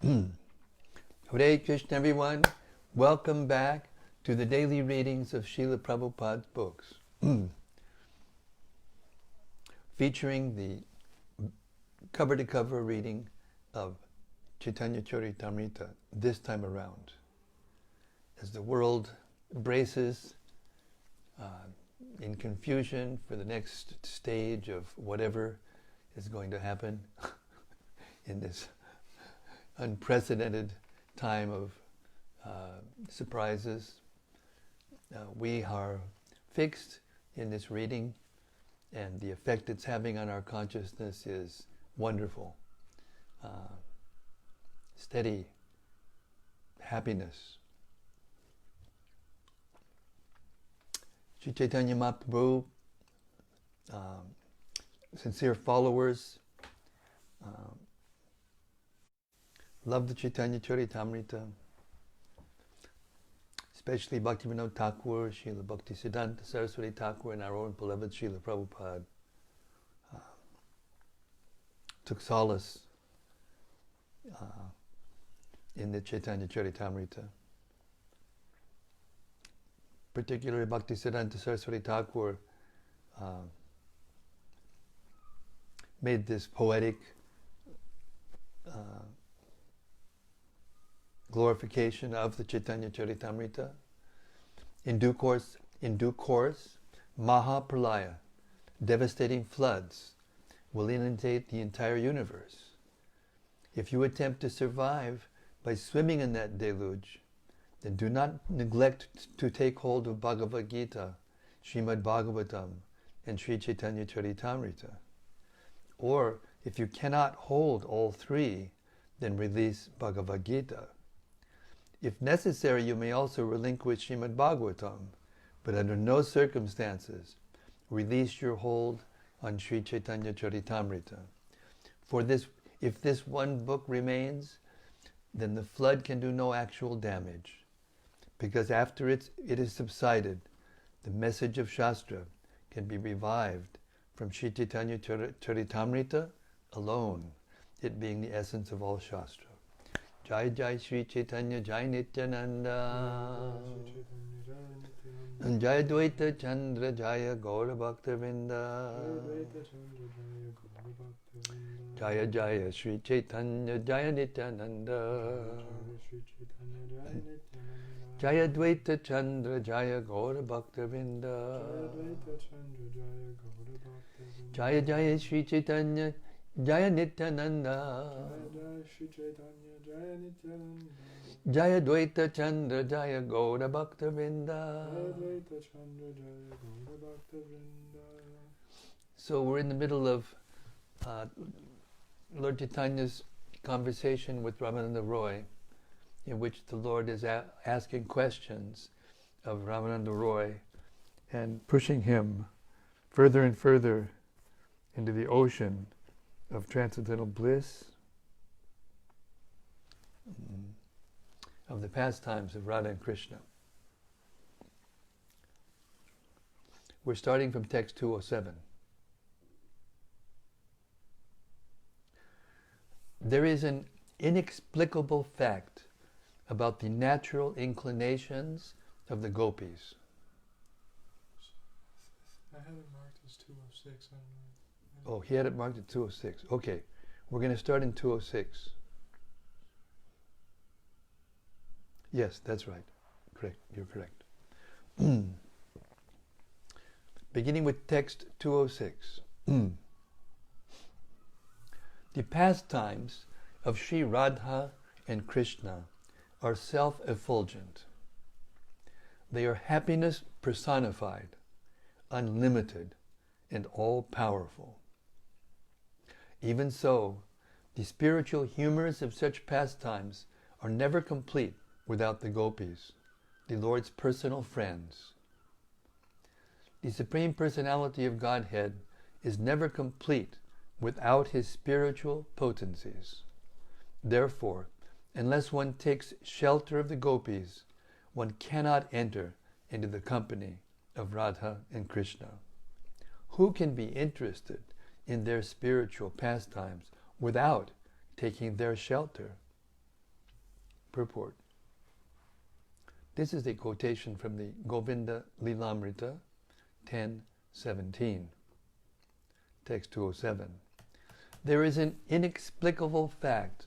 Hare Krishna, everyone. Welcome back to the daily readings of Srila Prabhupada's books, featuring the cover-to-cover reading of Caitanya-caritämrta this time around. As the world braces in confusion for the next stage of whatever is going to happen in this unprecedented time of surprises, we are fixed in this reading, and the effect it's having on our consciousness is wonderful. Steady happiness. Sri Chaitanya Mahäprabhu, sincere followers, love the Caitanya-caritämrta, especially Bhaktivinoda Thakur, Srila Bhaktisiddhanta Saraswati Thakur, and our own beloved Srila Prabhupada took solace in the Caitanya-caritämrta. Particularly Bhaktisiddhanta Saraswati Thakur made this poetic glorification of the Caitanya-caritämrta. In due course, Mahäprabhu, devastating floods, will inundate the entire universe. If you attempt to survive by swimming in that deluge, then do not neglect to take hold of Bhagavad Gita, Srimad Bhagavatam, and Sri Caitanya-caritämrta. Or, if you cannot hold all three, then release Bhagavad Gita. If necessary, you may also relinquish Srimad Bhagavatam, but under no circumstances release your hold on Sri Caitanya-caritämrta. For this, if this one book remains, then the flood can do no actual damage, because after it is subsided, the message of Shastra can be revived from Sri Caitanya-caritämrta alone, it being the essence of all Shastra. Jai Jai Sri Chaitanya Jai Nityananda Jai Dvaita Chandra Jaya Gaura Bhakta Vrinda Jaya Jaya Sri Chaitanya Jaya Nityananda Jaya Dvaita Chandra Jaya Gaura Bhakta Vrinda Jaya Jaya Sri Chaitanya Jaya Nityananda Jaya Dvaita Chandra Jaya Gaura Bhakta Vrinda. So we're in the middle of Lord Chaitanya's conversation with Rämänanda Roy, in which the Lord is asking questions of Rämänanda Roy and pushing him further and further into the ocean of transcendental bliss, of the pastimes of Radha and Krishna. We're starting from text 207. There is an inexplicable fact about the natural inclinations of the gopis. I had it marked as 206. I don't know. Oh, he had it marked at 206. Okay, we're going to start in 206. Yes, that's right. Correct. You're correct. Beginning with text 206. The pastimes of Sri Radha and Krishna are self-effulgent. They are happiness personified, unlimited, and all-powerful. Even so, the spiritual humors of such pastimes are never complete without the gopis, the Lord's personal friends. The Supreme Personality of Godhead is never complete without His spiritual potencies. Therefore, unless one takes shelter of the gopis, one cannot enter into the company of Radha and Krishna. Who can be interested in their spiritual pastimes without taking their shelter? Purport. This is a quotation from the Govinda Lilamrita 10:17, text 207. There is an inexplicable fact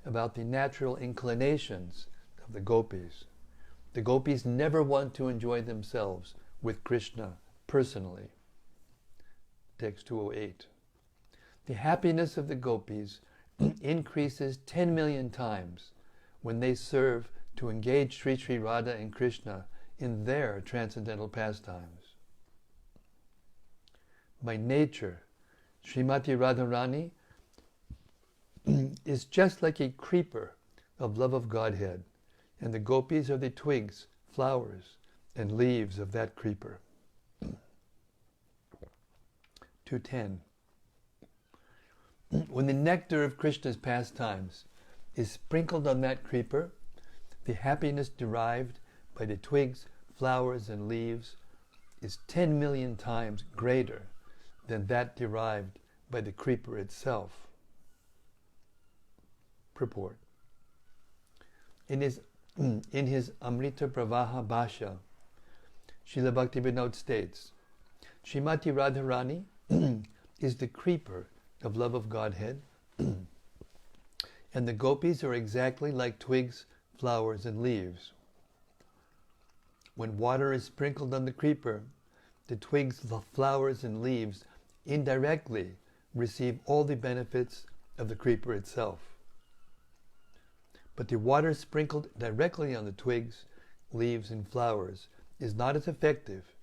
about the natural inclinations of the gopis. The gopis never want to enjoy themselves with Krishna personally. Text 208. The happiness of the gopis increases 10 million times when they serve to engage Sri Sri Radha and Krishna in their transcendental pastimes. By nature, Srimati Radharani is just like a creeper of love of Godhead, and the gopis are the twigs, flowers, and leaves of that creeper. 210. When the nectar of Krishna's pastimes is sprinkled on that creeper, the happiness derived by the twigs, flowers, and leaves is 10 million times greater than that derived by the creeper itself. Purport. In his Amrita Pravaha Bhasha, Srila Bhaktivinoda states, Srimati Radharani is the creeper of love of Godhead, and the gopis are exactly like twigs, flowers, and leaves. When water is sprinkled on the creeper, the twigs, the flowers, and leaves indirectly receive all the benefits of the creeper itself. But the water sprinkled directly on the twigs, leaves, and flowers is not as effective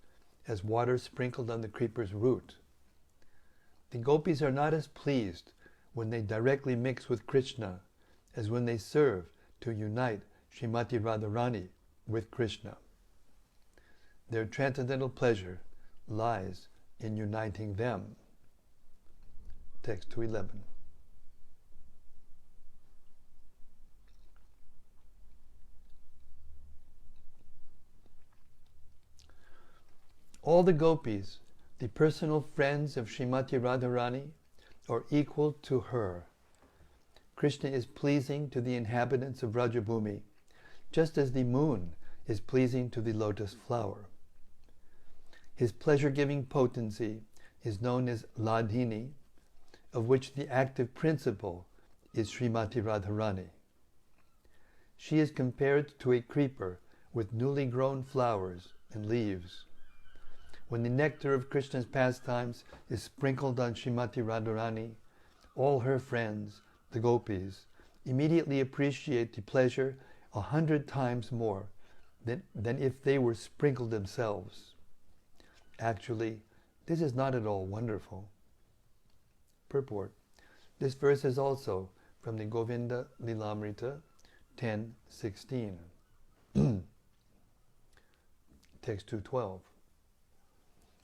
as water sprinkled on the creeper's root. The gopis are not as pleased when they directly mix with Krishna as when they serve to unite Srimati Radharani with Krishna. Their transcendental pleasure lies in uniting them. Text 211. All the gopis, the personal friends of Srimati Radharani, are equal to her. Krishna is pleasing to the inhabitants of Vrajabhumi, just as the moon is pleasing to the lotus flower. His pleasure-giving potency is known as Ladhini, of which the active principle is Srimati Radharani. She is compared to a creeper with newly grown flowers and leaves. When the nectar of Krishna's pastimes is sprinkled on Srimati Radharani, all her friends, the gopis, immediately appreciate the pleasure 100 times more than if they were sprinkled themselves. Actually, this is not at all wonderful. Purport. This verse is also from the Govinda Lilamrita 10:16. Text 212.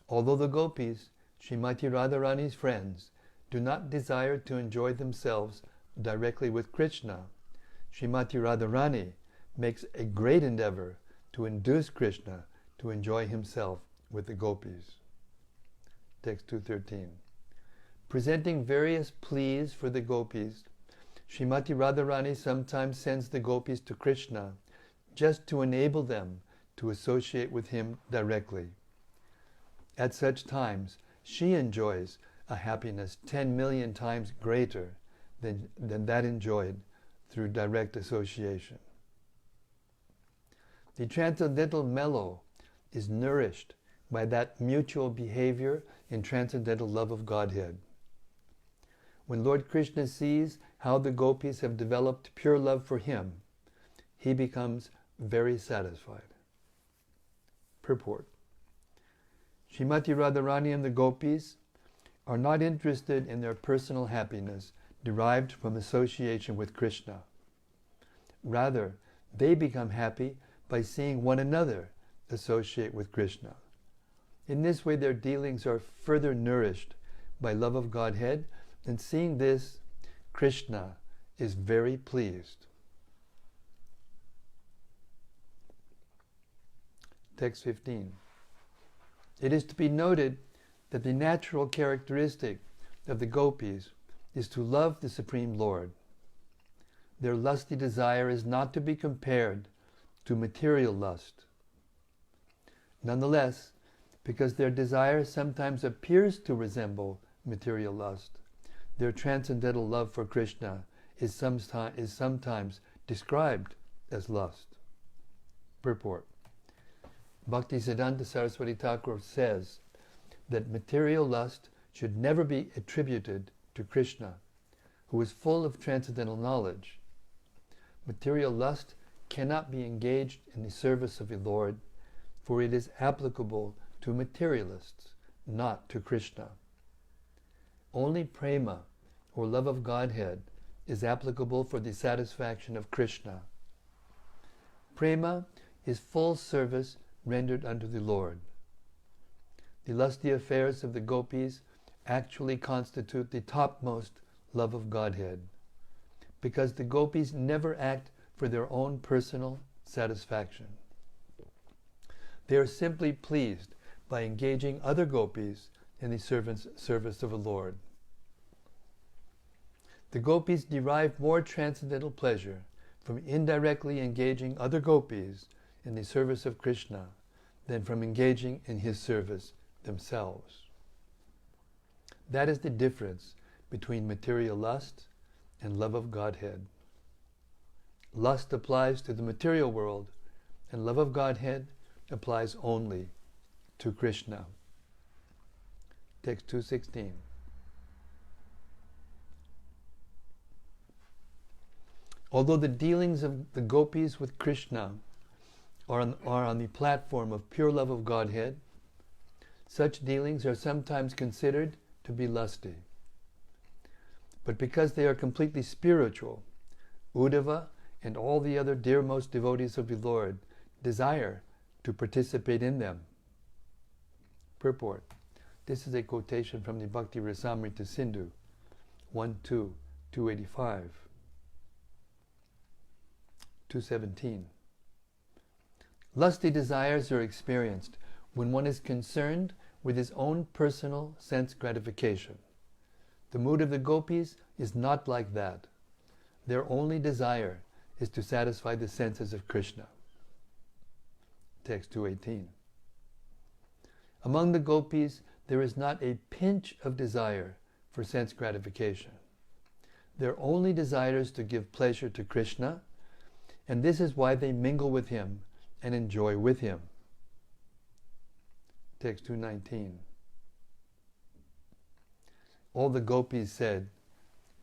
Although the gopis, Srimati Radharani's friends, do not desire to enjoy themselves directly with Krishna, Srimati Radharani makes a great endeavor to induce Krishna to enjoy himself with the gopis. Text 213. Presenting various pleas for the gopis, Srimati Radharani sometimes sends the gopis to Krishna just to enable them to associate with him directly. At such times, she enjoys a happiness 10 million times greater than that enjoyed through direct association. The transcendental mellow is nourished by that mutual behavior in transcendental love of Godhead. When Lord Krishna sees how the gopis have developed pure love for him, he becomes very satisfied. Purport. Srimati Radharani and the gopis are not interested in their personal happiness derived from association with Krishna. Rather, they become happy by seeing one another associate with Krishna. In this way, their dealings are further nourished by love of Godhead, and seeing this, Krishna is very pleased. Text 15. It is to be noted that the natural characteristic of the gopis is to love the Supreme Lord. their lusty desire is not to be compared to material lust. Nonetheless, because their desire sometimes appears to resemble material lust, their transcendental love for Krishna is sometimes described as lust. Purport. Bhaktisiddhanta Saraswati Thakur says that material lust should never be attributed to Krishna, who is full of transcendental knowledge. Material lust cannot be engaged in the service of the Lord, for it is applicable to materialists, not to Krishna. Only prema, or love of Godhead, is applicable for the satisfaction of Krishna. Prema is full service rendered unto the Lord. The lusty affairs of the gopis actually constitute the topmost love of Godhead, because the gopis never act for their own personal satisfaction. They are simply pleased by engaging other gopis in the service of the Lord. The gopis derive more transcendental pleasure from indirectly engaging other gopis in the service of Krishna than from engaging in his service themselves. That is the difference between material lust and love of Godhead. Lust applies to the material world, and love of Godhead applies only to Krishna. Text 216. Although the dealings of the gopis with Krishna are on the platform of pure love of Godhead, such dealings are sometimes considered to be lusty. But because they are completely spiritual, Uddhava and all the other dearmost devotees of the Lord desire to participate in them. Purport. This is a quotation from the Bhakti Rasamrita Sindhu, 1-2, 285. 217. Lusty desires are experienced when one is concerned with his own personal sense gratification. The mood of the gopis is not like that. Their only desire is to satisfy the senses of Krishna. Text 218. Among the gopis, there is not a pinch of desire for sense gratification. Their only desire is to give pleasure to Krishna, and this is why they mingle with him and enjoy with him. Text 219. All the gopis said,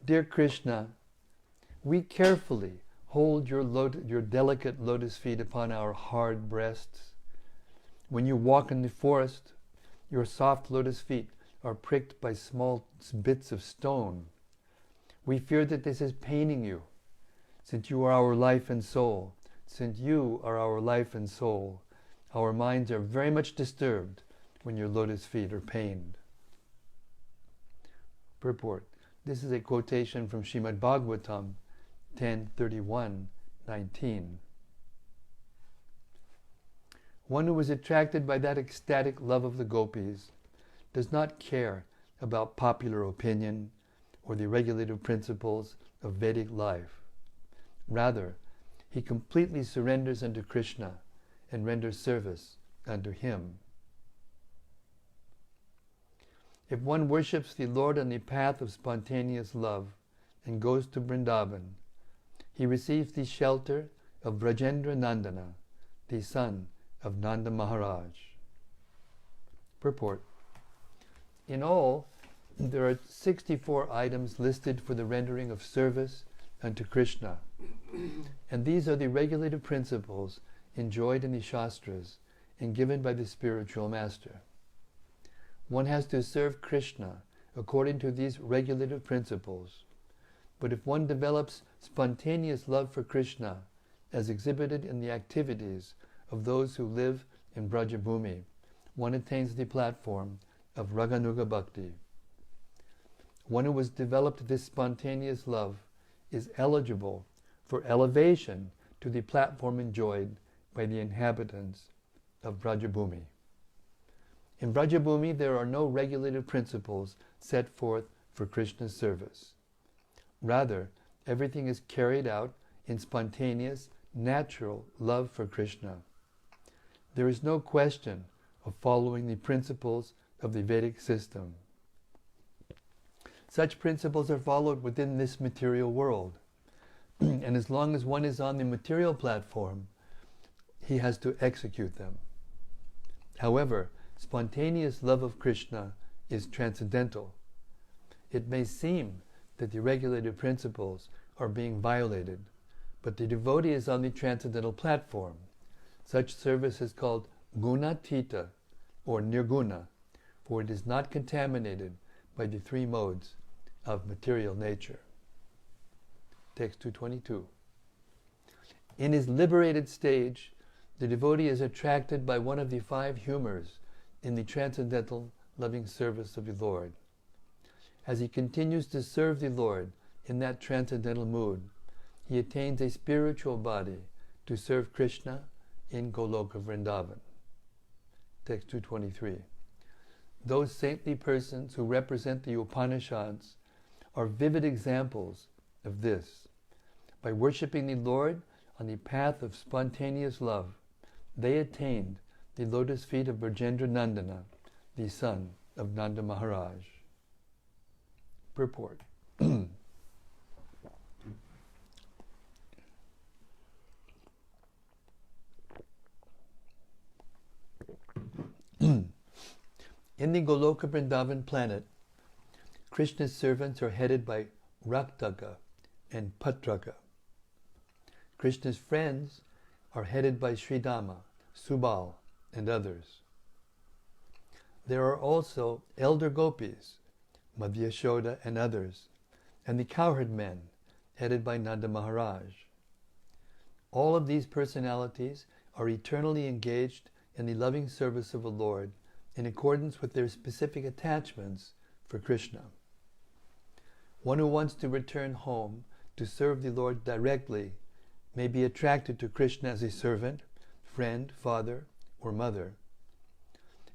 "Dear Krishna, we carefully hold your delicate lotus feet upon our hard breasts. When you walk in the forest, your soft lotus feet are pricked by small bits of stone. We fear that this is paining you, since you are our life and soul. Since you are our life and soul, our minds are very much disturbed when your lotus feet are pained." Purport. This is a quotation from Srimad Bhagavatam 10:31-19. One who is attracted by that ecstatic love of the gopis does not care about popular opinion or the regulative principles of Vedic life. Rather, he completely surrenders unto Krishna and renders service unto him. If one worships the Lord on the path of spontaneous love and goes to Vrindavan, he receives the shelter of Brajendra Nandana, the son of Nanda Maharaj. Purport. In all, there are 64 items listed for the rendering of service unto Krishna, and these are the regulative principles enjoyed in the Shastras and given by the spiritual master. One has to serve Krishna according to these regulative principles. But if one develops spontaneous love for Krishna, as exhibited in the activities of those who live in Brajabhumi, one attains the platform of Raganuga Bhakti. One who has developed this spontaneous love is eligible for elevation to the platform enjoyed by the inhabitants of Brajabhumi. In Brajabhumi, there are no regulative principles set forth for Krishna's service. Rather, Everything is carried out in spontaneous, natural love for Krishna. There is no question of following the principles of the Vedic system. Such principles are followed within this material world. And as long as one is on the material platform, he has to execute them. However, spontaneous love of Krishna is transcendental. It may seem that the regulated principles are being violated, but the devotee is on the transcendental platform. Such service is called gunatita, or nirguna, for it is not contaminated by the three modes of material nature. Text 222. In his liberated stage, the devotee is attracted by one of the five humors in the transcendental loving service of the Lord. As he continues to serve the Lord in that transcendental mood, he attains a spiritual body to serve Krishna in Goloka Vrindavan. Text 223. Those saintly persons who represent the Upanishads are vivid examples of this. By worshipping the Lord on the path of spontaneous love, they attained the lotus feet of Brajendra Nandana, the son of Nanda Maharaj. Purport. In the Goloka Vrindavan planet, Krishna's servants are headed by Raktaka and Patraka. Krishna's friends are headed by Sridama, Subal, and others. There are also elder gopis, Madhya-lila and others, and the cowherd men, headed by Nanda Maharaj. All of these personalities are eternally engaged in the loving service of the Lord in accordance with their specific attachments for Krishna. One who wants to return home to serve the Lord directly may be attracted to Krishna as a servant, friend, father, or mother.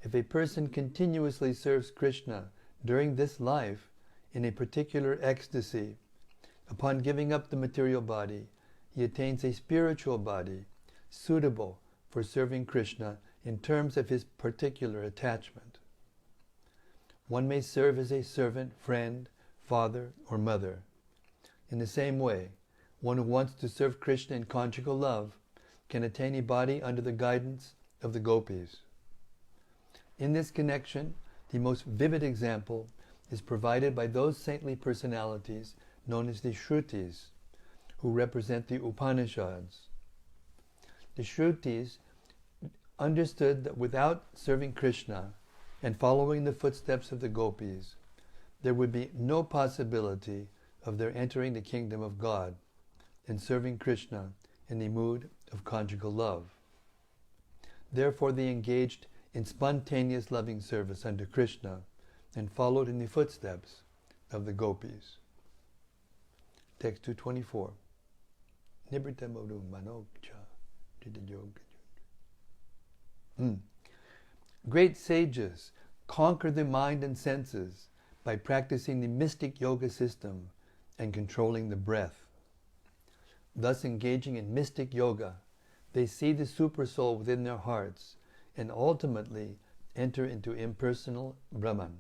If a person continuously serves Krishna during this life in a particular ecstasy, upon giving up the material body, he attains a spiritual body suitable for serving Krishna in terms of his particular attachment. One may serve as a servant, friend, father, or mother. In the same way, one who wants to serve Krishna in conjugal love can attain a body under the guidance of the gopis. In this connection, the most vivid example is provided by those saintly personalities known as the Shrutis, who represent the Upanishads. The Shrutis understood that without serving Krishna and following the footsteps of the gopis, there would be no possibility of their entering the kingdom of God and serving Krishna in the mood of conjugal love. Therefore they engaged in spontaneous loving service unto Krishna and followed in the footsteps of the gopis. Text 224. Nibritamodu manokcha didayoga. Great sages conquer the mind and senses by practicing the mystic yoga system and controlling the breath. Thus engaging in mystic yoga, they see the supersoul within their hearts and ultimately enter into impersonal Brahman.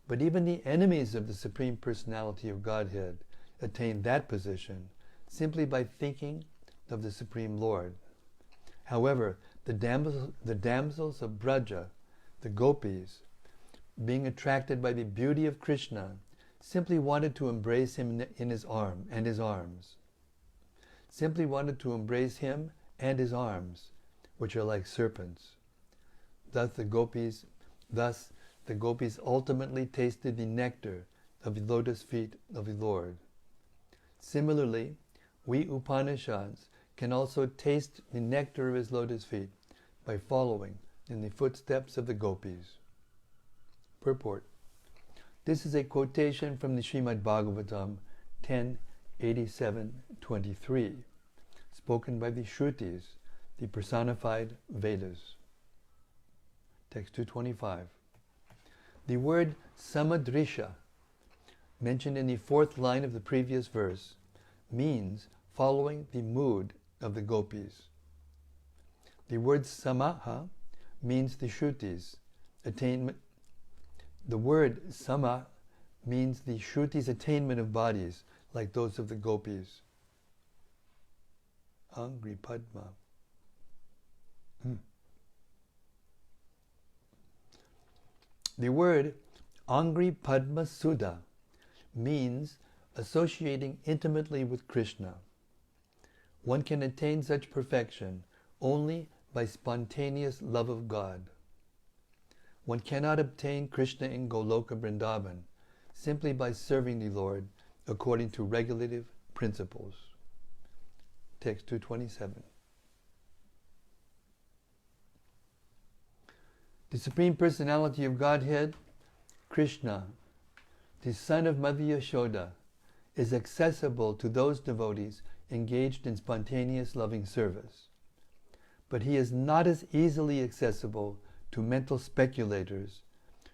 But even the enemies of the Supreme Personality of Godhead attain that position simply by thinking of the Supreme Lord. However, the damsels of Braja, the gopis, being attracted by the beauty of Krishna, simply wanted to embrace him in his arms. Simply wanted to embrace him and his arms, which are like serpents. Thus the gopis ultimately tasted the nectar of the lotus feet of the Lord. Similarly, we Upanishads can also taste the nectar of his lotus feet by following in the footsteps of the gopis. Purport. This is a quotation from the Srimad Bhagavatam 10:87-23, spoken by the Shrutis, the personified Vedas. Text 225. The word samadrisha mentioned in the fourth line of the previous verse, means following the mood of the gopis. The word samaha means the shrutis, attainment. The word sama means the shrutis' attainment of bodies, like those of the gopis. Angri Padma. The word Angri Padma Sudha means associating intimately with Krishna. One can attain such perfection only by spontaneous love of God. One cannot obtain Krishna in Goloka Vrindavan simply by serving the Lord according to regulative principles. Text 227. The Supreme Personality of Godhead, Krishna, the son of Mother Yashoda, is accessible to those devotees engaged in spontaneous loving service. But he is not as easily accessible to mental speculators,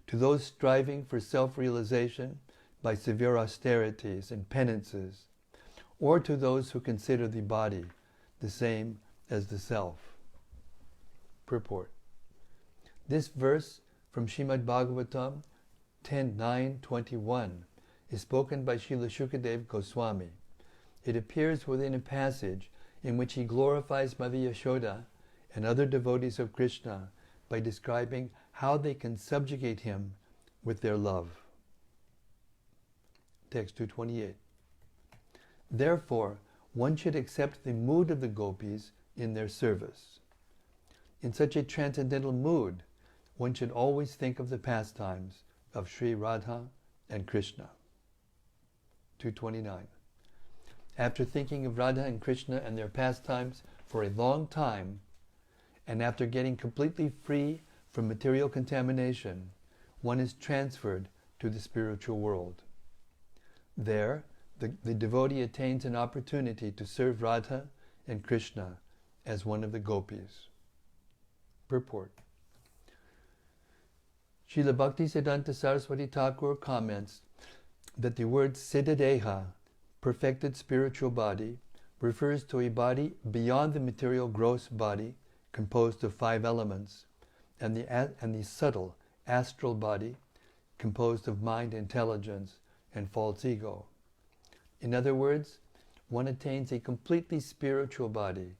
to those striving for self-realization by severe austerities and penances, or to those who consider the body the same as the self. Purport. This verse from Srimad Bhagavatam 10.9.21 is spoken by Srila Shukadev Goswami. It appears within a passage in which he glorifies Mother Yashoda and other devotees of Krishna by describing how they can subjugate him with their love. Text 228. Therefore, one should accept the mood of the gopis in their service. In such a transcendental mood, one should always think of the pastimes of Sri Radha and Krishna. 229. After thinking of Radha and Krishna and their pastimes for a long time, and after getting completely free from material contamination, one is transferred to the spiritual world. There, the devotee attains an opportunity to serve Radha and Krishna as one of the gopis. Purport. Srila Bhaktisiddhanta Saraswati Thakur comments that the word Siddhadeha, perfected spiritual body, refers to a body beyond the material gross body composed of 5 elements, and the subtle astral body composed of mind, intelligence, and false ego. In other words, one attains a completely spiritual body,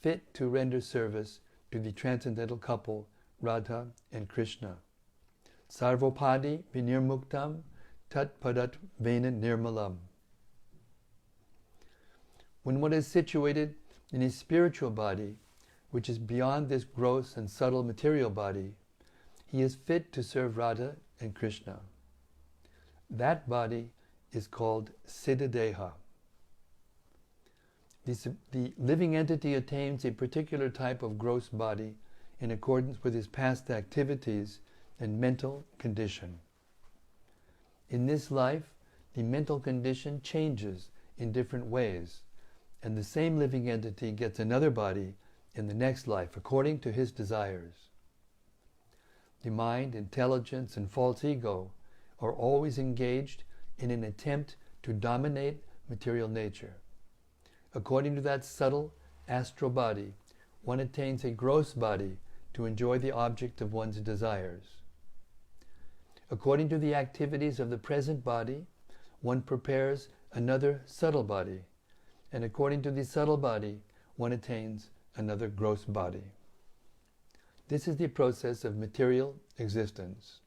fit to render service to the transcendental couple Radha and Krishna. Sarvopadi vinirmuktam tat padat vena nirmalam. When one is situated in a spiritual body, which is beyond this gross and subtle material body, he is fit to serve Radha and Krishna. That body is called Siddhadeha. The living entity attains a particular type of gross body in accordance with his past activities and mental condition. In this life, the mental condition changes in different ways, and the same living entity gets another body in the next life according to his desires. The mind, intelligence, and false ego are always engaged in an attempt to dominate material nature. According to that subtle astral body, one attains a gross body to enjoy the object of one's desires. According to the activities of the present body, one prepares another subtle body, and according to the subtle body, one attains another gross body. This is the process of material existence.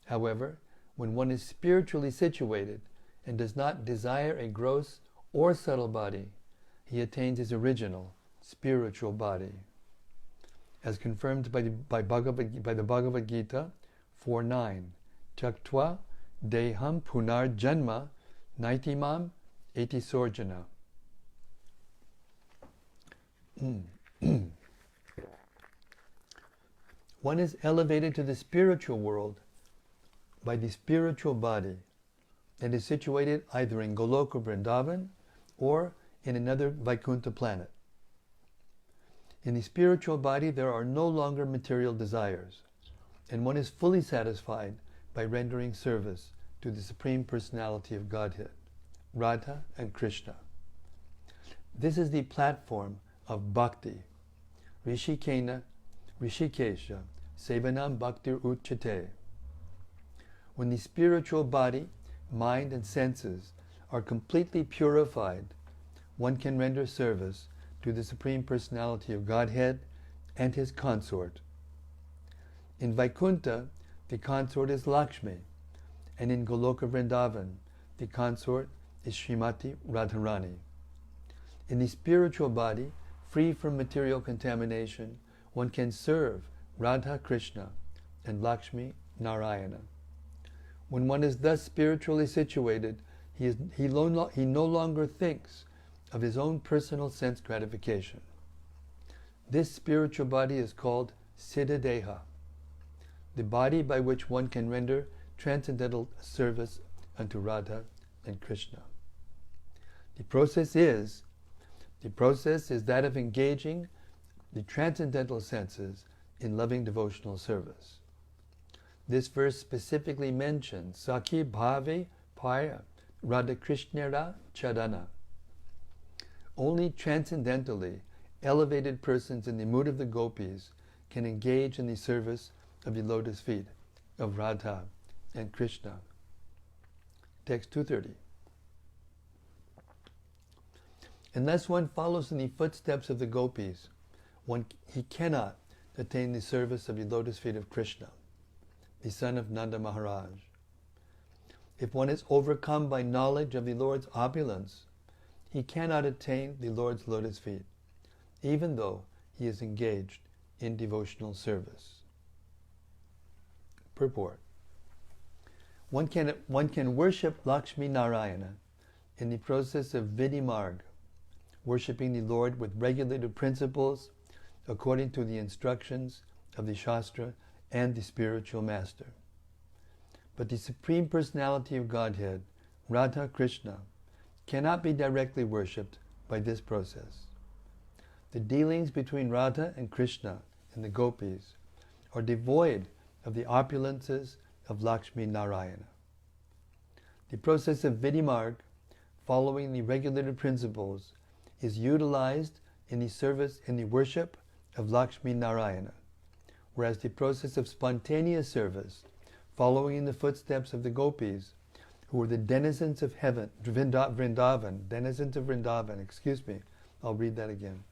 However, when one is spiritually situated and does not desire a gross or subtle body, he attains his original spiritual body. As confirmed by the Bhagavad Gita 4.9, Chaktva deham punar janma naitimam eti sorjana. One is elevated to the spiritual world by the spiritual body that is situated either in Goloka Vrindavan or in another Vaikuntha planet. In the spiritual body there are no longer material desires, and one is fully satisfied by rendering service to the Supreme Personality of Godhead, Radha and Krishna. This is the platform of bhakti. Rishikesha Sevanam Bhaktir Uchate. When the spiritual body, mind and senses are completely purified, one can render service to the Supreme Personality of Godhead and his consort. In Vaikuntha, the consort is Lakshmi, and in Goloka Vrindavan, the consort is Srimati Radharani. In the spiritual body, free from material contamination, one can serve Radha Krishna and Lakshmi Narayana. When one is thus spiritually situated, he no longer thinks of his own personal sense gratification. This spiritual body is called Siddhadeha, the body by which one can render transcendental service unto Radha and Krishna. The process is that of engaging the transcendental senses in loving devotional service. This verse specifically mentions Sakhi Bhave Paya Radha Krishnera Chadana. Only transcendentally elevated persons in the mood of the gopis can engage in the service of the lotus feet of Radha and Krishna. Text 230. Unless one follows in the footsteps of the gopis, he cannot attain the service of the lotus feet of Krishna, the son of Nanda Maharaj. If one is overcome by knowledge of the Lord's opulence, he cannot attain the Lord's lotus feet, even though he is engaged in devotional service. Purport. One can worship Lakshmi Narayana in the process of Vidimarg, worshipping the Lord with regulated principles according to the instructions of the Shastra and the spiritual master. But the Supreme Personality of Godhead, Radha Krishna, cannot be directly worshipped by this process. The dealings between Radha and Krishna and the gopis are devoid of the opulences of Lakshmi Narayana. The process of Vidimarg, following the regulated principles, is utilized in the worship of Lakshmi Narayana, whereas the process of spontaneous service, following in the footsteps of the gopis, who are the denizens of heaven, I'll read that again.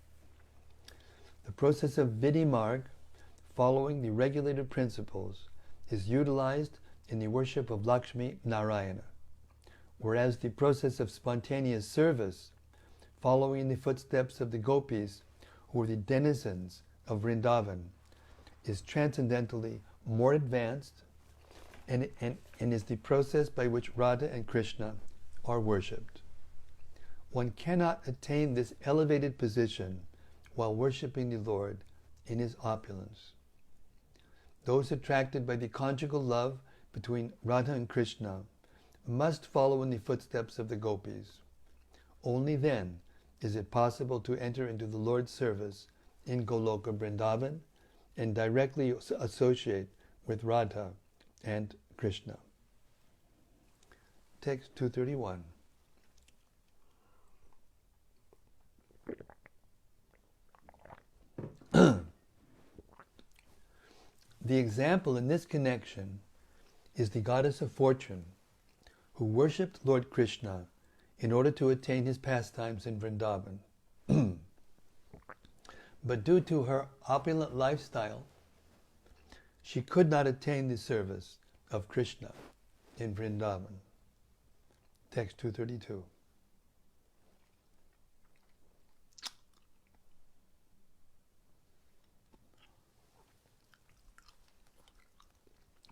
The process of Vidimarg, following the regulated principles, is utilized in the worship of Lakshmi Narayana, whereas the process of spontaneous service, following in the footsteps of the gopis, who are the denizens of Vrindavan, is transcendentally more advanced and is the process by which Radha and Krishna are worshipped. One cannot attain this elevated position while worshipping the Lord in his opulence. Those attracted by the conjugal love between Radha and Krishna must follow in the footsteps of the gopis. Only then is it possible to enter into the Lord's service in Goloka Vrindavan and directly associate with Radha and Krishna. Text 231. The example in this connection is the goddess of fortune, who worshipped Lord Krishna in order to attain his pastimes in Vrindavan. But due to her opulent lifestyle, she could not attain the service of Krishna in Vrindavan. Text 232.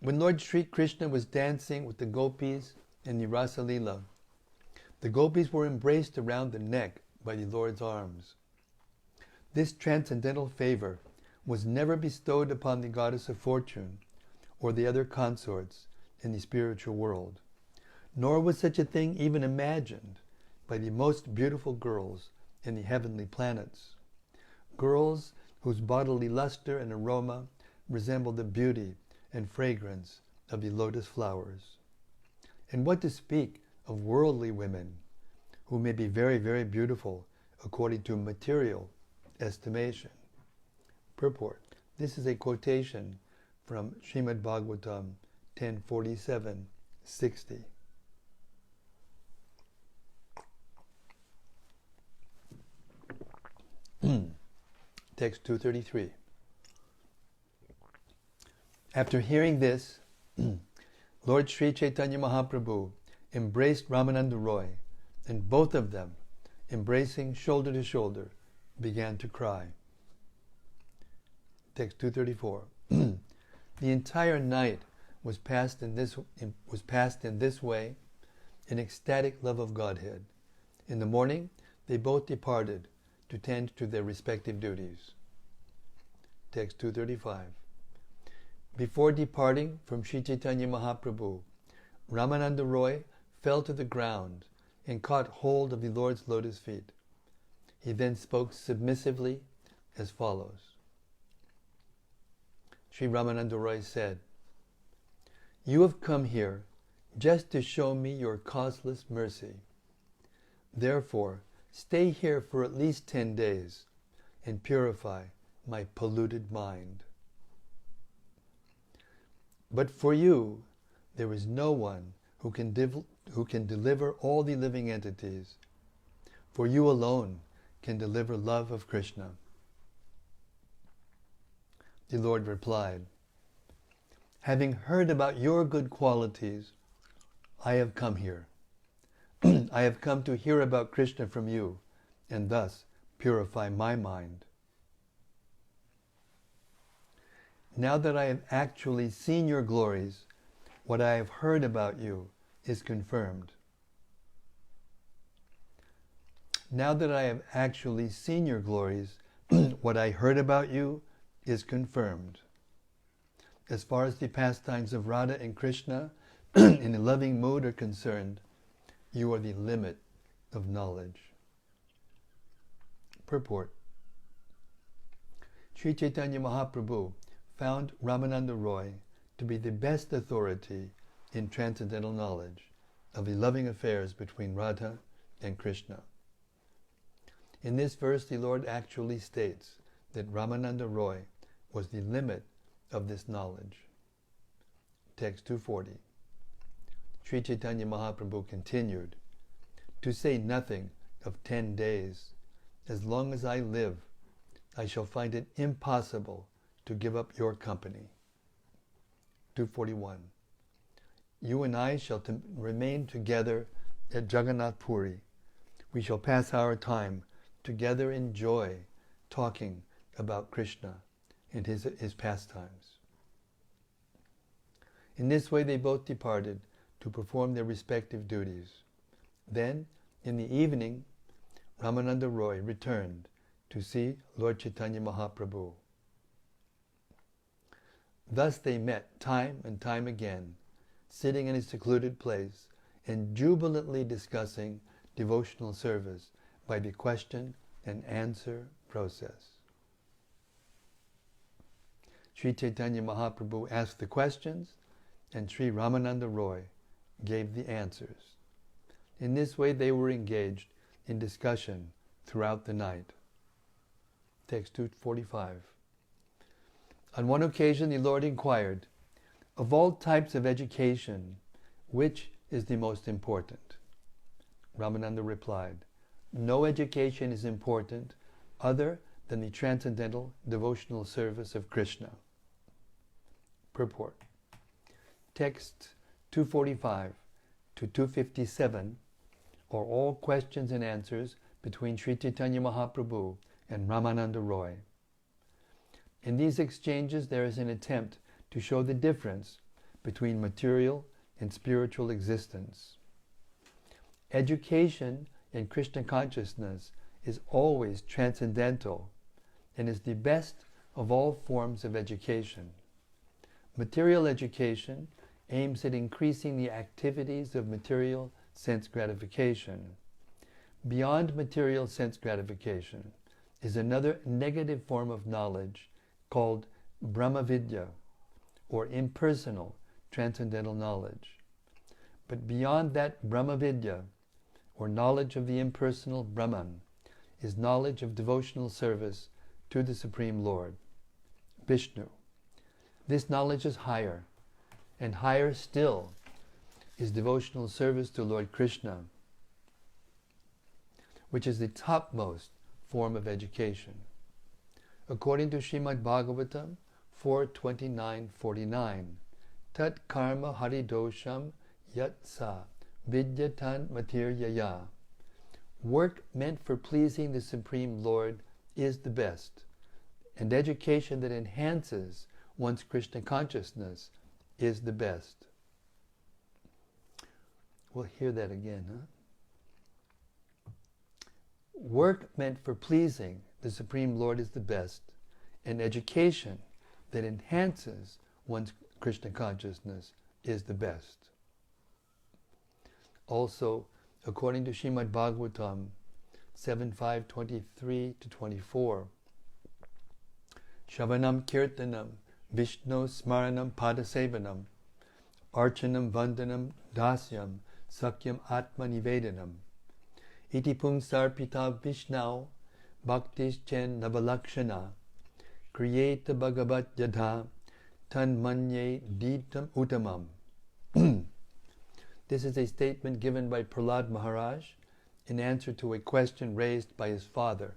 When Lord Sri Krishna was dancing with the gopis in the Rasa-lila, the gopis were embraced around the neck by the Lord's arms. This transcendental favor was never bestowed upon the goddess of fortune or the other consorts in the spiritual world, nor was such a thing even imagined by the most beautiful girls in the heavenly planets, girls whose bodily luster and aroma resembled the beauty and fragrance of the lotus flowers. And what to speak of worldly women, who may be very, very beautiful according to material estimation. Purport. This is a quotation from Srimad Bhagavatam 10:47-60. Text 233. After hearing this, Lord Sri Caitanya Mahaprabhu embraced Rämänanda Roy, and both of them, embracing shoulder to shoulder, began to cry. Text 234. The entire night was passed in this way, in ecstatic love of Godhead. In the morning, they both departed to tend to their respective duties. Text 235. Before departing from Sri Caitanya Mahaprabhu, Rämänanda Roy fell to the ground and caught hold of the Lord's lotus feet. He then spoke submissively as follows. Sri Rämänanda Roy said, "You have come here just to show me your causeless mercy. Therefore, stay here for at least 10 days and purify my polluted mind. But for you, there is no one who can deliver all the living entities. For you alone can deliver love of Krishna." The Lord replied, "Having heard about your good qualities, I have come here. I have come to hear about Krishna from you, and thus purify my mind. Now that I have actually seen your glories, what I have heard about you is confirmed. Now that I have actually seen your glories, what I heard about you is confirmed. As far as the pastimes of Radha and Krishna in a loving mood are concerned, you are the limit of knowledge." Purport. Sri Caitanya Mahaprabhu found Rämänanda Roy to be the best authority in transcendental knowledge of the loving affairs between Radha and Krishna. In this verse, the Lord actually states that Rämänanda Roy was the limit of this knowledge. Text 240. Sri Caitanya Mahaprabhu continued, "To say nothing of 10 days, as long as I live, I shall find it impossible to give up your company." 241. "You and I shall remain together at Jagannath Puri. We shall pass our time together in joy, talking about Krishna and his pastimes." In this way they both departed to perform their respective duties. Then, in the evening, Rämänanda Roy returned to see Lord Chaitanya Mahaprabhu. Thus they met time and time again, sitting in a secluded place and jubilantly discussing devotional service by the question and answer process. Sri Chaitanya Mahaprabhu asked the questions, and Sri Rämänanda Roy gave the answers. In this way they were engaged in discussion throughout the night. Text 245. On one occasion the Lord inquired, "Of all types of education, which is the most important?" Rämänanda replied, "No education is important other than the transcendental devotional service of Krishna." Purport. Text 245 to 257 are all questions and answers between Sri Caitanya Mahaprabhu and Rämänanda Roy. In these exchanges there is an attempt to show the difference between material and spiritual existence. Education in Krishna consciousness is always transcendental and is the best of all forms of education. Material education aims at increasing the activities of material sense gratification. Beyond material sense gratification is another negative form of knowledge called Brahma Vidya, or impersonal transcendental knowledge. But beyond that Brahmavidya, or knowledge of the impersonal Brahman, is knowledge of devotional service to the Supreme Lord, Vishnu. This knowledge is higher, and higher still is devotional service to Lord Krishna, which is the topmost form of education. According to Srimad Bhagavatam 4:29-49, Tat karma haridosham yat sa vidyatan matiryaya. Work meant for pleasing the Supreme Lord is the best, and education that enhances one's Krishna consciousness is the best. We'll hear that again, huh? Work meant for pleasing the Supreme Lord is the best, and education that enhances one's Krishna consciousness is the best. Also, according to Srimad Bhagavatam 7:5-23-24, Shavanam Kirtanam Vishnu Smaranam Padasevanam Archanam Vandanam Dasyam Sakyam Atma Nivedanam Iti Pungsarpita Vishnau Bhaktis Chen Navalakshana Kriyeta Bhagavat Yadha Tan Manye Ditam Uttamam. This is a statement given by Prahlad Maharaj in answer to a question raised by his father.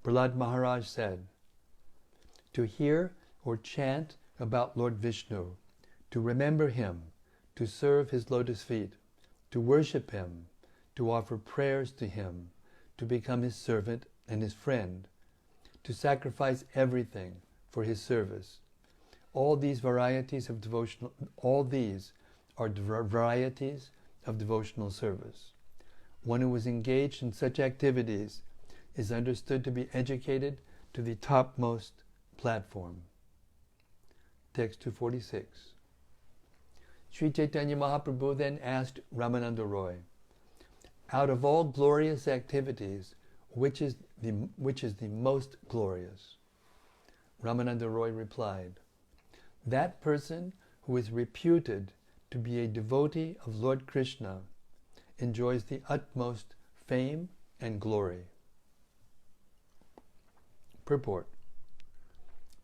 Prahlad Maharaj said, to hear or chant about Lord Vishnu, to remember him, to serve his lotus feet, to worship him, to offer prayers to him, to become his servant and his friend, to sacrifice everything for his service. All these varieties of devotional service. One who is engaged in such activities is understood to be educated to the topmost platform. Text 246. Sri Chaitanya Mahaprabhu then asked Rämänanda Roy, out of all glorious activities, which is the most glorious? Rämänanda Roy replied, that person who is reputed to be a devotee of Lord Krishna enjoys the utmost fame and glory. Purport.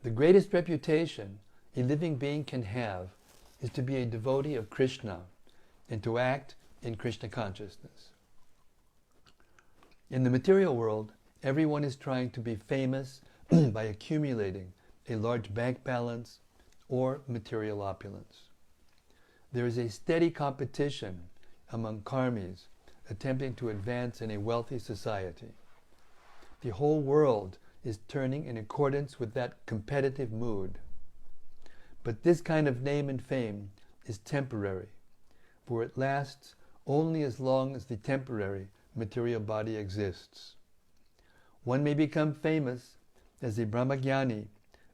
The greatest reputation a living being can have is to be a devotee of Krishna and to act in Krishna consciousness. In the material world, everyone is trying to be famous by accumulating a large bank balance or material opulence. There is a steady competition among karmis attempting to advance in a wealthy society. The whole world is turning in accordance with that competitive mood. But this kind of name and fame is temporary, for it lasts only as long as the temporary material body exists. One may become famous as a Brahmagyani,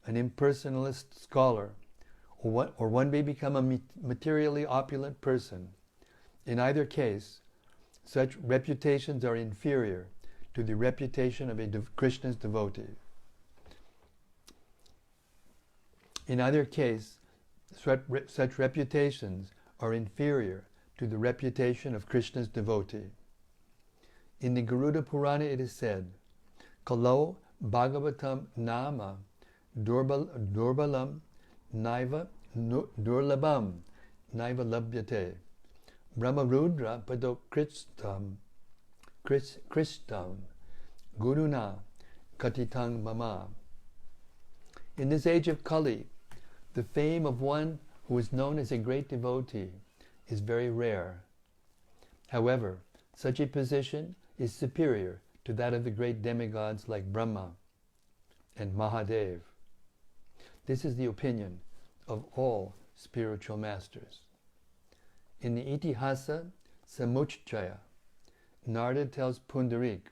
an impersonalist scholar, or one may become a materially opulent person. In either case, such reputations are inferior to the reputation of a Krishna's devotee. In either case, such reputations are inferior to the reputation of Krishna's devotee. In the Garuda Purana it is said, Kalo Bhagavatam Nama Durbalam Naiva Durlabam Naiva Labhyate Brahmarudra Pado Kristam Guruna Katitang Mama. In this age of Kali, the fame of one who is known as a great devotee is very rare. However, such a position is superior to that of the great demigods like Brahma and Mahadev. This is the opinion of all spiritual masters. In the Itihasa Samuchchaya, Narada tells Pundarik,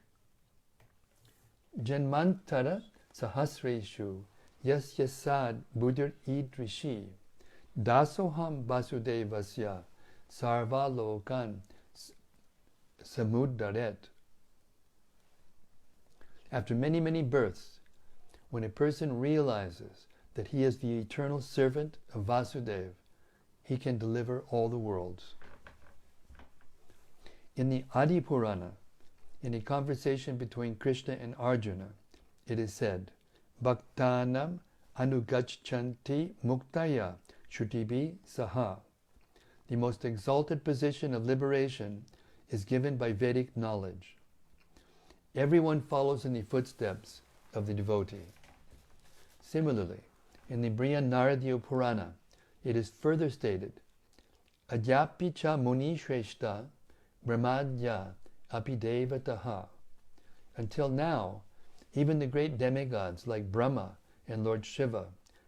Janmantara Sahasreshu Yasya Sad Buddhir Idrishi Dasoham Vasudevasya Sarva Lokan Samuddaret. After many, many births, when a person realizes that he is the eternal servant of Vasudeva, he can deliver all the worlds. In the Adi Purana, in a conversation between Krishna and Arjuna, it is said, Bhaktanam anugachanti muktaya shutibi saha. The most exalted position of liberation is given by Vedic knowledge. Everyone follows in the footsteps of the devotee. Similarly, in the Brihadaranyaka Purana, it is further stated, Adyapi cha muni shreshta brahmadya apidevataha. Until now, even the great demigods like Brahma and Lord Shiva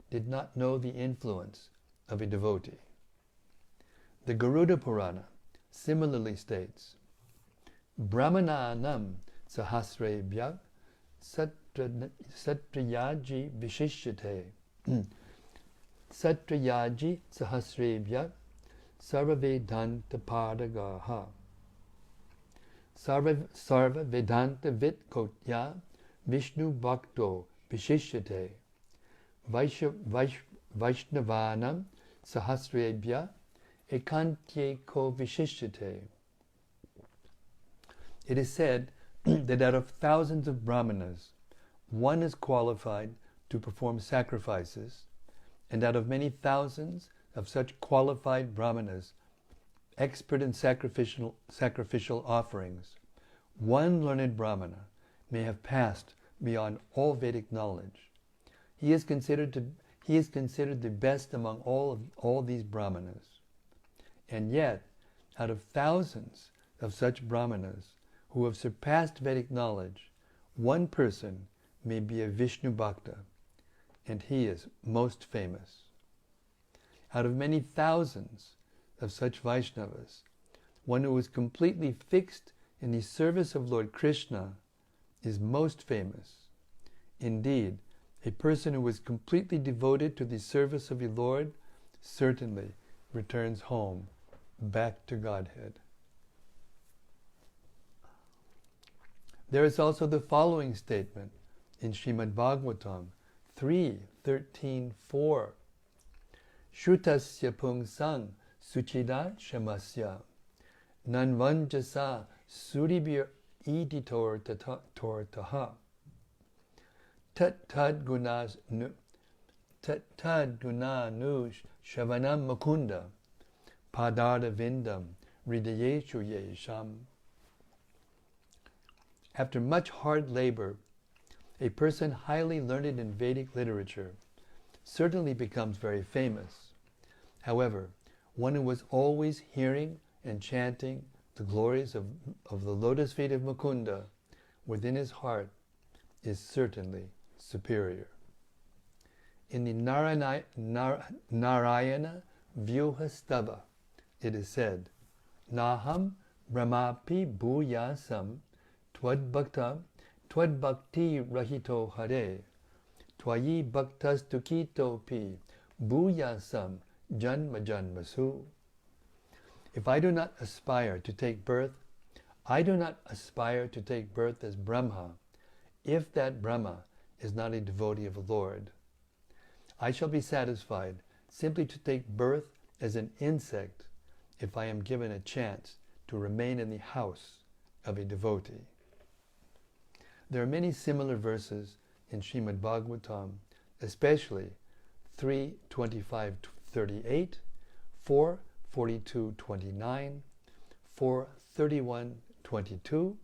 did not know the influence of a devotee. The Garuda Purana similarly states, Brahmananam sahasrebhya satrayaji vishishyate satrayaji sahasrebhya sarvavedanta padagaha sarva vedanta vitkotya vishnu bhakto vishishyate vaishnavanam sahasrebhya ekantye ko vishishyate. It is said that out of thousands of brahmanas, one is qualified to perform sacrifices, and out of many thousands of such qualified brahmanas, expert in sacrificial offerings, one learned brahmana may have passed beyond all Vedic knowledge. He is considered the best among all these brahmanas. And yet, out of thousands of such brahmanas who have surpassed Vedic knowledge, one person may be a Vishnu Bhakta, and he is most famous. Out of many thousands of such Vaishnavas, one who is completely fixed in the service of Lord Krishna is most famous. Indeed, a person who is completely devoted to the service of the Lord certainly returns home, back to Godhead. There is also the following statement in Srimad Bhagavatam 3:13-4. Shrutasya pungsang suchida shamasya nanvanjasa suribir editor taha tat gunas nush shavanam makunda padarda vindam hridayeshu yesham. After much hard labor, a person highly learned in Vedic literature certainly becomes very famous. However, one who was always hearing and chanting the glories of the lotus feet of Mukunda within his heart is certainly superior. In the Narayana Vyuhastava, it is said, Naham brahmapi bhuyasam Twadbhakti rahito hare Twayi bhaktas tukito pi Bhuyasam janma janmasu. If I do not aspire to take birth, I do not aspire to take birth as Brahma, if that Brahma is not a devotee of the Lord. I shall be satisfied simply to take birth as an insect if I am given a chance to remain in the house of a devotee. There are many similar verses in Srimad Bhagavatam, especially 3:25-38, 4:42-29, 4:31-22,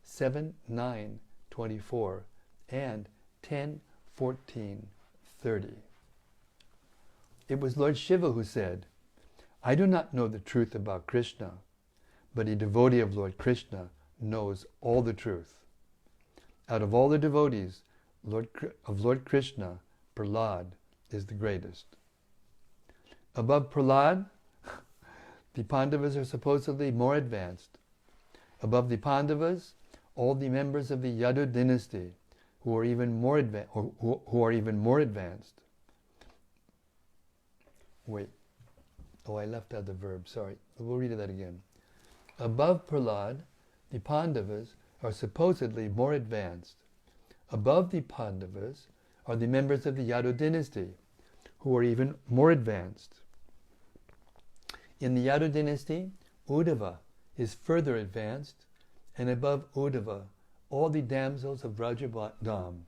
7:9-24, and 10:14-30. It was Lord Shiva who said, I do not know the truth about Krishna, but a devotee of Lord Krishna knows all the truth. Out of all the devotees of Lord Krishna, Prahlad is the greatest. Above Prahlad, the Pandavas are supposedly more advanced. Above the Pandavas, all the members of the Yadu dynasty who are even more advanced. Wait. Oh, I left out the verb. Sorry. We'll read that again. Above Prahlad, the Pandavas are supposedly more advanced. Above the Pandavas are the members of the Yadu dynasty, who are even more advanced. In the Yadu dynasty, Uddhava is further advanced, and above Uddhava, all the damsels of Vrajadam,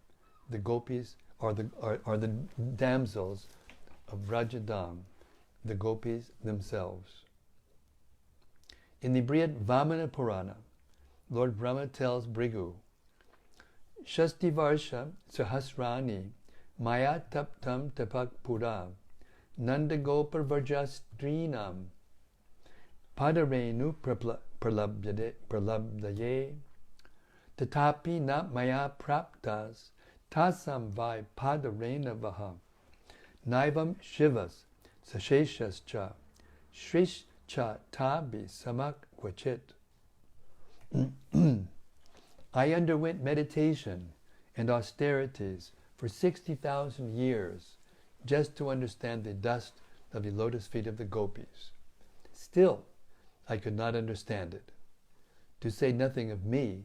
the gopis, are the damsels of Vrajadam, the gopis themselves. In the Brihad Vamana Purana, Lord Brahma tells Bhrigu, Shasti Varsha Sahasrani Maya Taptam Tapak Pura Nanda Gopar Varjastrinam Padarenu Pralabdaye Tatapi na Maya Praptas Tasam Vai Padarena Vaha Naivam Shivas Sasheshascha Shrishcha Tabi Samak Kvachit. I underwent meditation and austerities for 60,000 years just to understand the dust of the lotus feet of the gopis. Still, I could not understand it. To say nothing of me,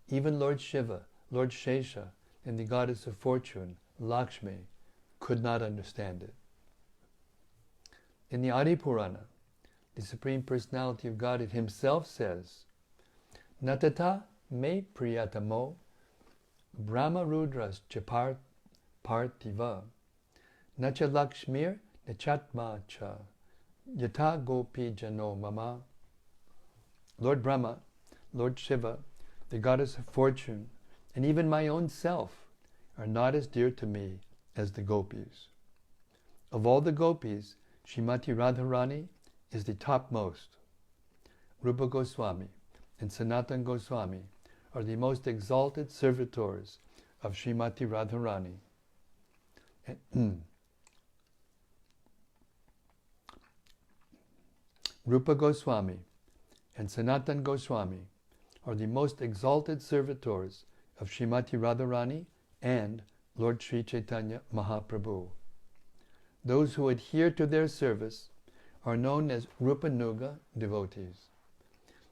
even Lord Shiva, Lord Shesha, and the goddess of fortune, Lakshmi, could not understand it. In the Adi Purana, the Supreme Personality of Godhead himself says, Natata me priyatamo Brahma Rudras Chapar Partiva Nacha Lakshmir Nachatma Cha Yata Gopi Jano Mama. Lord Brahma, Lord Shiva, the goddess of fortune, and even my own self are not as dear to me as the gopis. Of all the gopis, Srimati Radharani is the topmost. Rupa Goswami and Sanatana Goswami are the most exalted servitors of Srimati Radharani. Rupa Goswami and Sanatana Goswami are the most exalted servitors of Srimati Radharani and Lord Sri Chaitanya Mahäprabhu. Those who adhere to their service are known as Rupanuga devotees.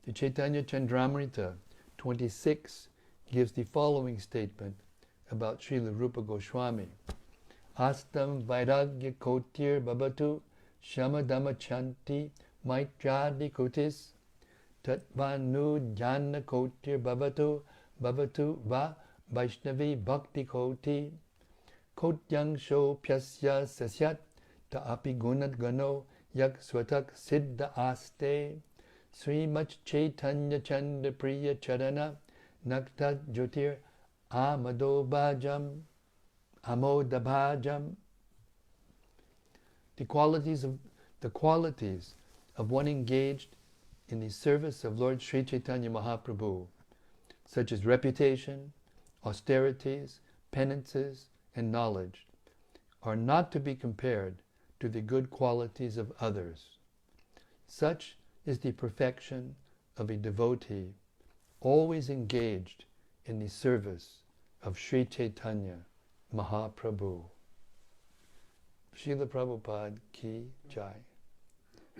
The Caitanya-caritämrta 26 gives the following statement about Srila Rupa Goswami. Astam Vairagya Kotir Babatu Shamadama Chanti Maitradi Kotis Tatvanu Jnana Kotir Babatu Va Vaishnavi Bhakti Koti Kotyang Sho Pyasya Sasyat Ta'api Gunat Gano Yak Swatak Siddha Aste Srimach Chaitanya Chanda Priya Charana Nakta Jyotir Amadobhajam Amodabhajam. The qualities of one engaged in the service of Lord Sri Chaitanya Mahäprabhu, such as reputation, austerities, penances, and knowledge, are not to be compared to the good qualities of others. Such is the perfection of a devotee always engaged in the service of Sri Chaitanya Mahäprabhu. Srila Prabhupada ki jai.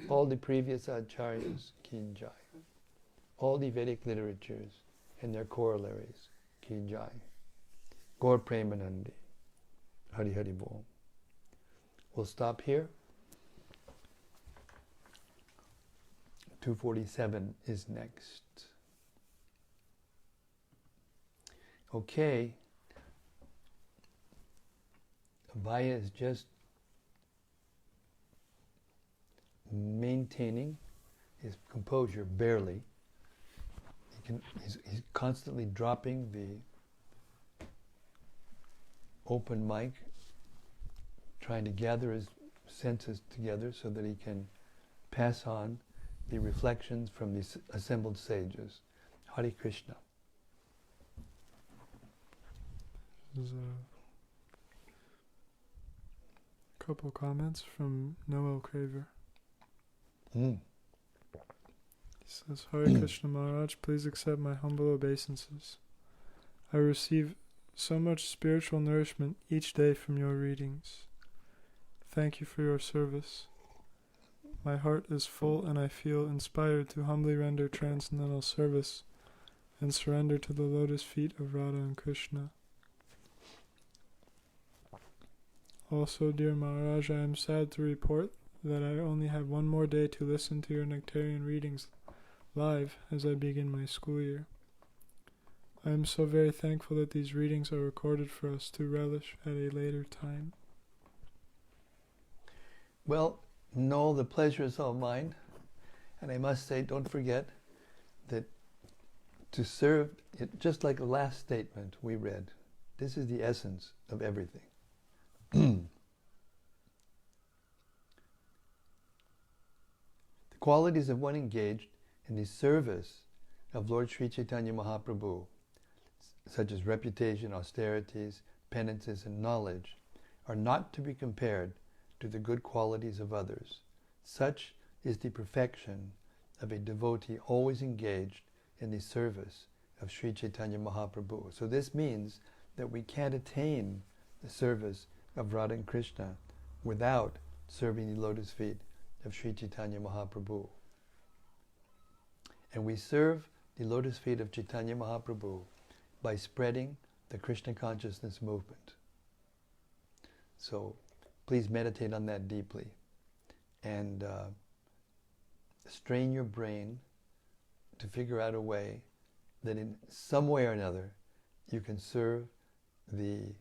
All the previous acharyas ki jai. All the Vedic literatures and their corollaries ki jai. Gaur Premanandi. Hari Hari Bol. We'll stop here. 247 is next. Okay. Abhaya is just maintaining his composure, barely. He's constantly dropping the open mic, trying to gather his senses together so that he can pass on the reflections from the assembled sages. Hare Krishna. There's a couple comments from Noel Craver. He says, Hare Krishna Maharaj, please accept my humble obeisances. I receive so much spiritual nourishment each day from your readings. Thank you for your service. My heart is full and I feel inspired to humbly render transcendental service and surrender to the lotus feet of Radha and Krishna. Also, dear Maharaj, I am sad to report that I only have one more day to listen to your nectarian readings live as I begin my school year. I am so very thankful that these readings are recorded for us to relish at a later time. Well, no, the pleasure is all mine. And I must say, don't forget that to serve, just like the last statement we read, this is the essence of everything. The qualities of one engaged in the service of Lord Sri Caitanya Mahaprabhu, such as reputation, austerities, penances, and knowledge, are not to be compared to the good qualities of others. Such is the perfection of a devotee always engaged in the service of Sri Caitanya Mahaprabhu. So this means that we can't attain the service of Radha and Krishna without serving the lotus feet of Sri Caitanya Mahaprabhu. And we serve the lotus feet of Chaitanya Mahaprabhu by spreading the Krishna consciousness movement. So please meditate on that deeply and strain your brain to figure out a way that in some way or another you can serve the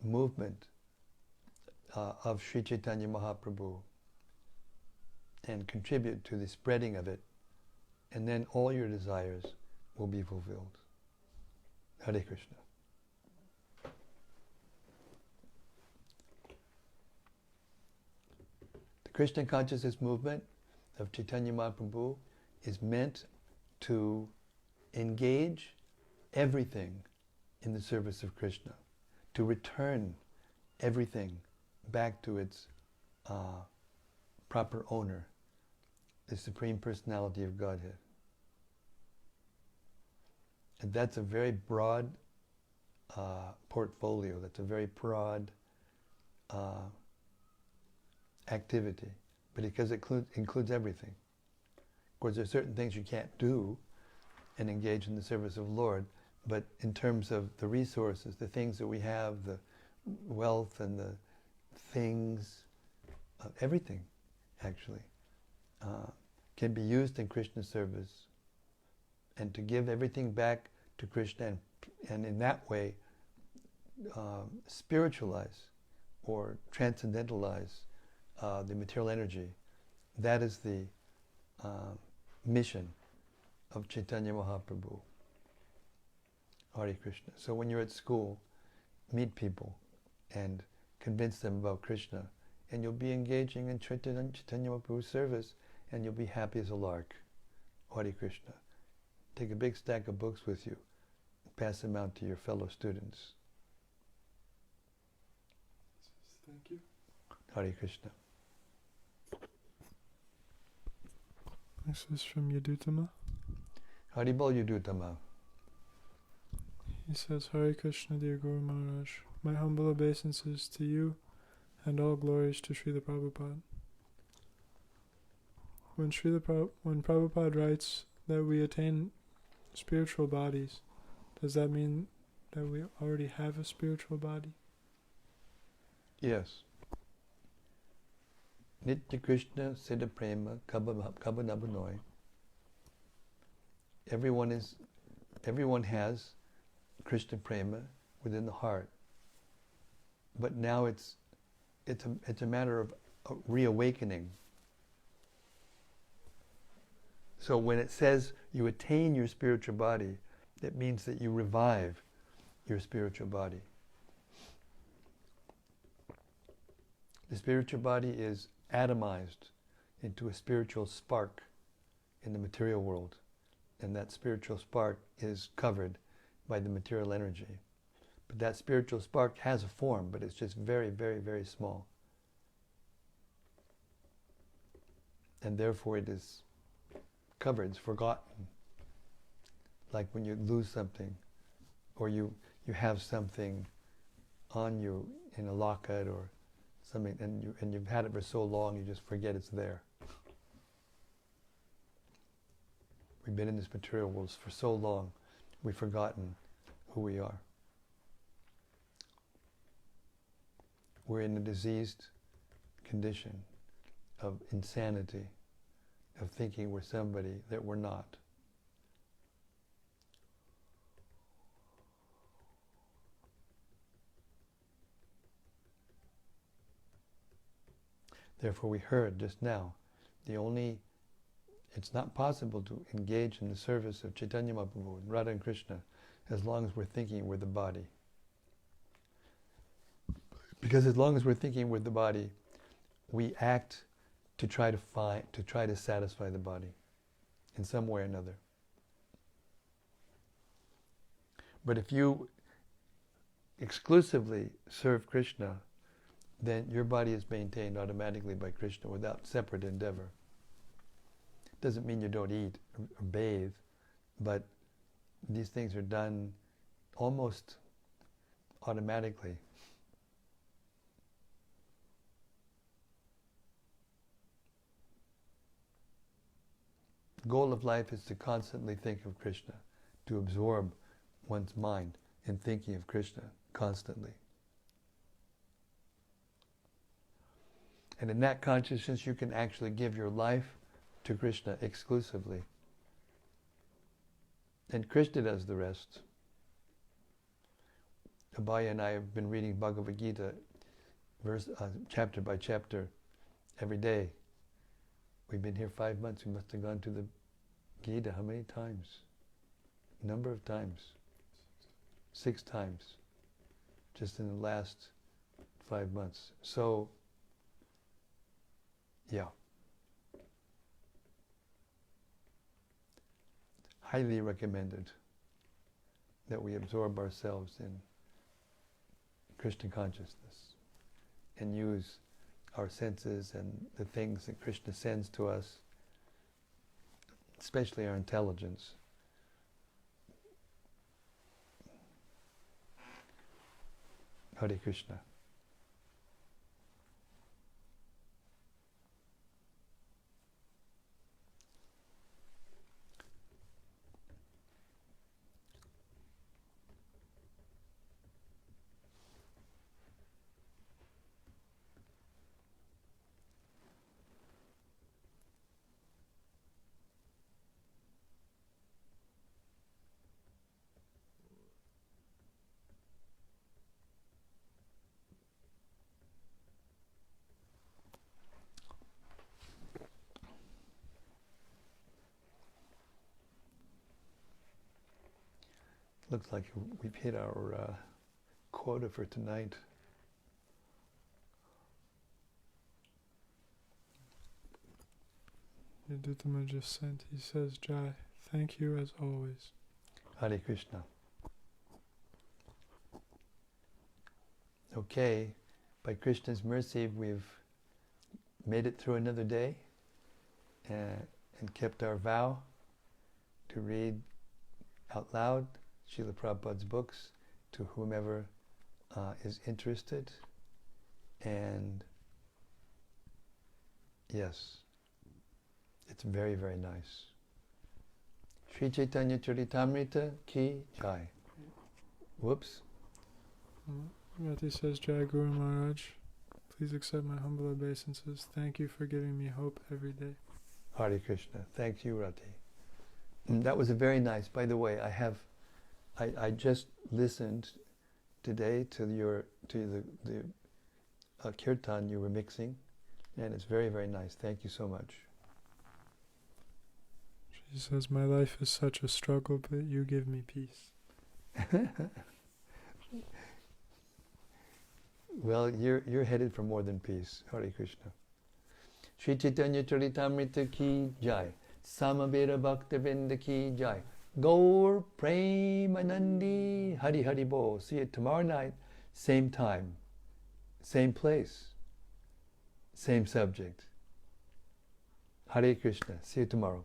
movement of Sri Chaitanya Mahaprabhu and contribute to the spreading of it, and then all your desires will be fulfilled. Hare Krishna. The Krishna consciousness movement of Chaitanya Mahaprabhu is meant to engage everything in the service of Krishna, to return everything back to its proper owner, the Supreme Personality of Godhead. And that's a very broad portfolio, that's a very broad activity, but because it includes everything. Of course, there are certain things you can't do and engage in the service of the Lord, but in terms of the resources, the things that we have, the wealth and the things, everything actually, can be used in Krishna's service, and to give everything back to Krishna and in that way spiritualize or transcendentalize the material energy. That is the mission of Chaitanya Mahaprabhu. Hare Krishna. So when you're at school, meet people and convince them about Krishna, and you'll be engaging in Chaitanya Mahaprabhu's service, and you'll be happy as a lark. Hare Krishna. Take a big stack of books with you, pass them out to your fellow students. Thank you. Hare Krishna. This is from Yadutama. Haribol Yudutama. He says, Hare Krishna, dear Guru Maharaj. My humble obeisances to you, and all glories to Srila Prabhupada. When Prabhupada writes that we attain spiritual bodies, does that mean that we already have a spiritual body? Yes. Nitya Krishna Siddha Prema Kabanabanoi. Everyone has Krishna Prema within the heart. But now it's a matter of reawakening. So when it says you attain your spiritual body, that means that you revive your spiritual body. The spiritual body is atomized into a spiritual spark in the material world, and that spiritual spark is covered by the material energy. But that spiritual spark has a form, but it's just very, very, very small. And therefore it is covered, it's forgotten. Like when you lose something, or you have something on you in a locket or something, and you've had it for so long you just forget it's there. We've been in this material world for so long, we've forgotten who we are. We're in a diseased condition of insanity, of thinking we're somebody that we're not. Therefore, we heard just now, it's not possible to engage in the service of Chaitanya Mahaprabhu and Radha and Krishna as long as we're thinking we're the body. Because as long as we're thinking we're the body, we act to try to satisfy the body in some way or another. But if you exclusively serve Krishna, then your body is maintained automatically by Krishna without separate endeavor. Doesn't mean you don't eat or bathe, but these things are done almost automatically. The goal of life is to constantly think of Krishna, to absorb one's mind in thinking of Krishna constantly. And in that consciousness, you can actually give your life to Krishna exclusively. And Krishna does the rest. Abhaya and I have been reading Bhagavad Gita chapter by chapter every day. We've been here 5 months. We must have gone to the Gita how many times? Number of times. 6 times. Just in the last 5 months. So, yeah. Highly recommended that we absorb ourselves in Krishna consciousness and use our senses and the things that Krishna sends to us, especially our intelligence. Hare Krishna. Looks like we've hit our quota for tonight. Yadutama just sent, he says, Jai, thank you as always. Hare Krishna. Okay, by Krishna's mercy, we've made it through another day and kept our vow to read out loud Srila Prabhupada's books to whomever is interested. And yes, it's very, very nice. Sri Caitanya-caritämrta ki jai. Whoops. Rati says, Jai Guru Maharaj, please accept my humble obeisances. Thank you for giving me hope every day. Hare Krishna. Thank you, Rati. That was a very nice, by the way, I just listened today to the kirtan you were mixing, and it's very, very nice. Thank you so much. She says, my life is such a struggle, but you give me peace. Well, you're headed for more than peace. Hare Krishna. Sri Caitanya-caritämrta ki jai. Samaveta Bhakta-vrinda ki jai. Gaur Premanandi Hari Hari Bo. See you tomorrow night, same time, same place, same subject. Hare Krishna. See you tomorrow.